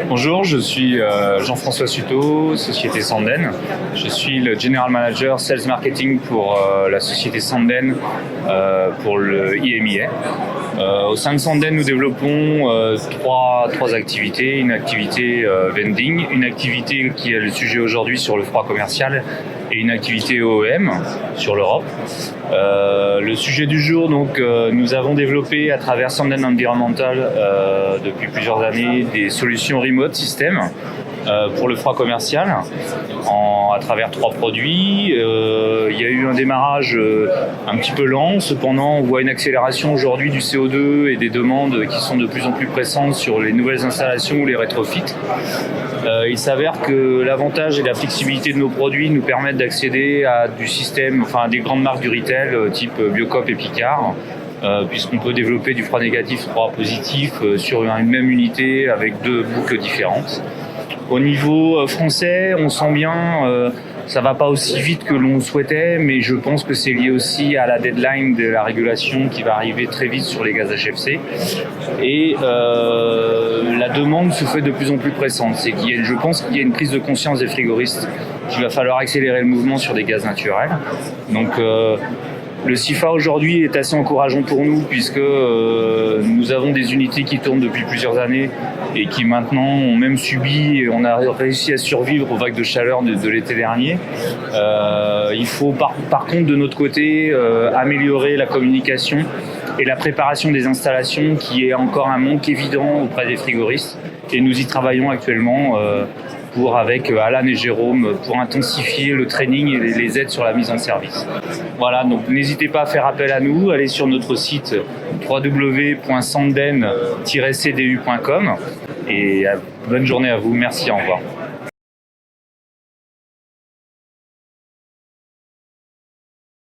Bonjour, je suis Jean-François Suto, société Sanden. Je suis le General Manager Sales Marketing pour la société Sanden pour le IMEA. Au sein de Sanden, nous développons trois activités. Une activité vending, une activité qui est le sujet aujourd'hui sur le froid commercial et une activité OEM sur l'Europe. Le sujet du jour, donc, nous avons développé à travers Sanden Environmental depuis plusieurs années des solutions remote system pour le froid commercial à travers 3 produits. Il y a eu un démarrage un petit peu lent, cependant on voit une accélération aujourd'hui du CO2 et des demandes qui sont de plus en plus pressantes sur les nouvelles installations ou les rétrofits. Il s'avère que l'avantage et la flexibilité de nos produits nous permettent d'accéder à du système, à des grandes marques du retail type Biocop et Picard, puisqu'on peut développer du froid négatif, froid positif sur une même unité avec 2 boucles différentes. Au niveau français, on sent bien, ça va pas aussi vite que l'on souhaitait, mais je pense que c'est lié aussi à la deadline de la régulation qui va arriver très vite sur les gaz HFC. Et la demande se fait de plus en plus pressante. Je pense qu'il y a une prise de conscience des frigoristes qu'il va falloir accélérer le mouvement sur des gaz naturels. Donc le CIFA aujourd'hui est assez encourageant pour nous puisque nous avons des unités qui tournent depuis plusieurs années et qui maintenant ont même subi, on a réussi à survivre aux vagues de chaleur de l'été dernier. Il faut par contre de notre côté améliorer la communication et la préparation des installations qui est encore un manque évident auprès des frigoristes et nous y travaillons actuellement avec Alan et Jérôme pour intensifier le training et les aides sur la mise en service. Voilà, donc n'hésitez pas à faire appel à nous, allez sur notre site www.sanden-cdu.com et bonne journée à vous, merci, au revoir.